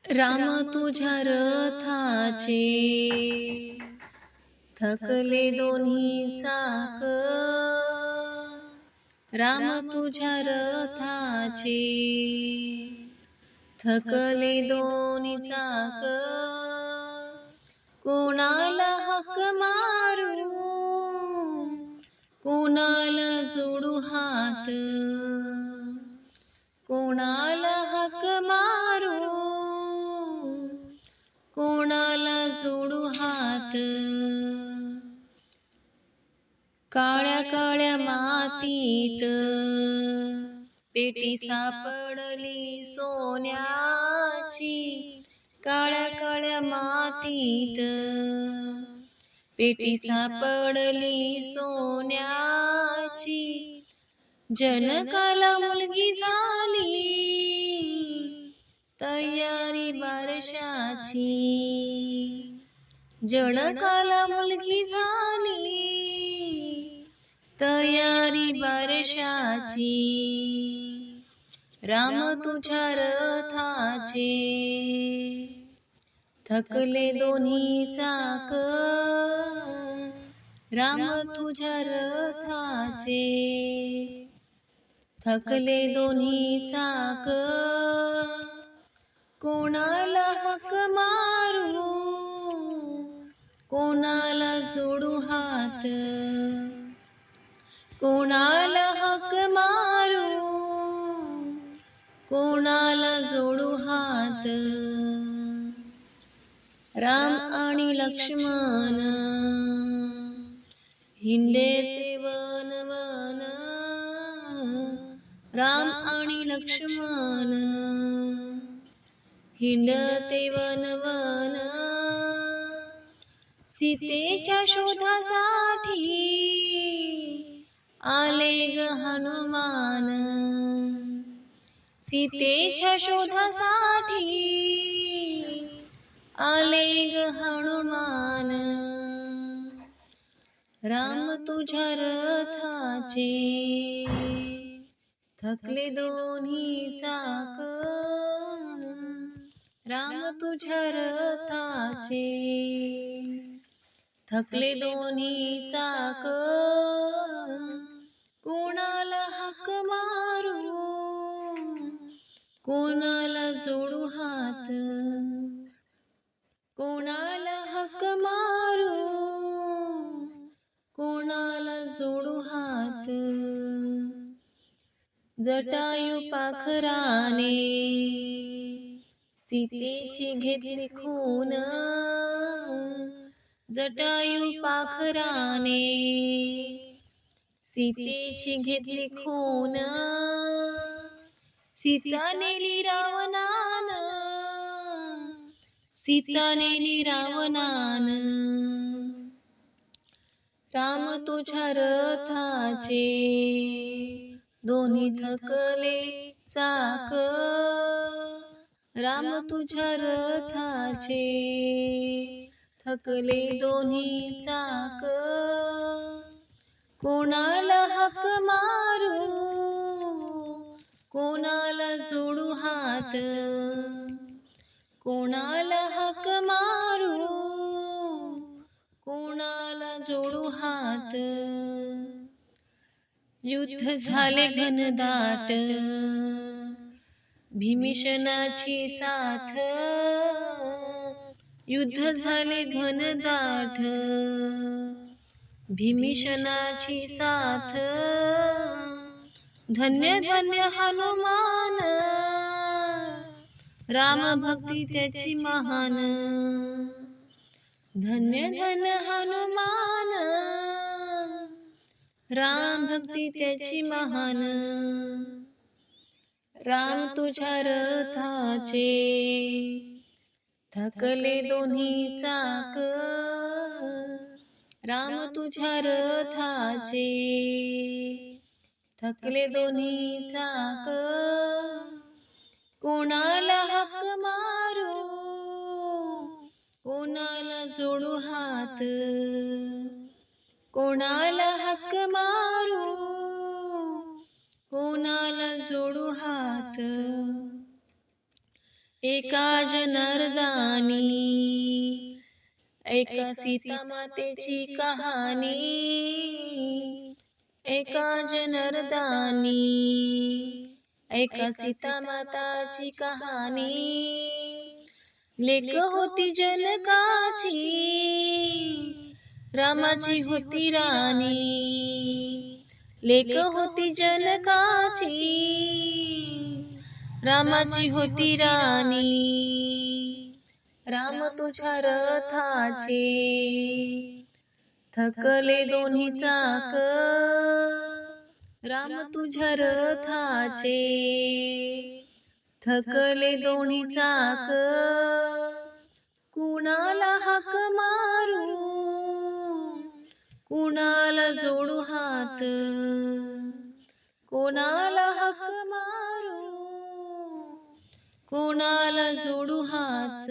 राम तुझ्या रथाचे थकले दोन्ही चाक, राम तुझ्या रथाचे थकले दोन्ही चाक, कोणाला हाक मारू कोणाला जोडू हात, कोणाला हाक मारू कोणाला जोडू हात, काळ्या काळ्या मातीत पेटी सापडली सोन्याची, काळ्या काळ्या मातीत पेटी सापडली सोन्याची, जनकाला मुलगी झाली तयारी बारशाची, जनकाला मुलगी झाली तयारी बारशाची, राम तुझ्या रथाचे थकले दोन्ही चाक, राम तुझ्या रथाचे थकले दोन्ही चाक, कोणाला हाक मारू कोणाला जोडू हात, कोणाला हाक मारू कोणाला जोडू हात, राम आणि लक्ष्मण हिंडे ते वन वन, राम आणि लक्ष्मण हिंडते वन वन, सीतेच्या शोधासाठी आले ग हनुमान, सीतेच्या शोधासाठी आले ग हनुमान, राम तुझ्या रथाचे थकले दोन्ही चाक, राम तुझ्या रथाचे थकले दोन्ही चाक, कोणाला हाक मारू कोणाला जोडू हात, कोणाला हाक मारू कोणाला जोडू हात, जटायू पाखराने सीतेची घेतली खून, जटायू पाखराने सीतेची घेतली खून, सीता नेली रावणान, सीता नेली रावणान, राम तुझ्या रथाचे दोन्ही थकले चाक, राम तुझ्या रथाचे थकले दोन्ही चाक, कोणाला हाक मारू कोणाला जोडू हात, कोणाला हाक मारू कोणाला जोडू हात, युद्ध झाले घनदाट भीमिषणाची साथ, युद्ध झाले घनदाट भीमिषणाची साथ, धन्य धन्य हनुमान राम भक्ती त्याची महान, धन्य धन्य हनुमान राम भक्ती त्याची महान, राम तुझ्या रथाचे थकले दोन्ही चाक, राम तुझ्या रथाचे थकले दोन्ही चाक, कोणाला हाक मारू कोणाला जोडू हात, कोणाला हाक मारू कोणाला जोडू हात, एका जनार्दनी, एका सीता मातेची कहाणी, एका जनार्दनी, एका सीता माताची कहाणी. लेक होती जनकाची, रामाची होती राणी. लेक होती जनकाची, रामाची होती राणी. राम तुझ्या रथाचे, थकले दोन्ही चाक. राम तुझ्या रथाचे, थकले दोन्ही चाक. कुणाला हाक मारू, कुणाला जोडू हात. कोणाला हाक मारू, कोणाला जोडू हात.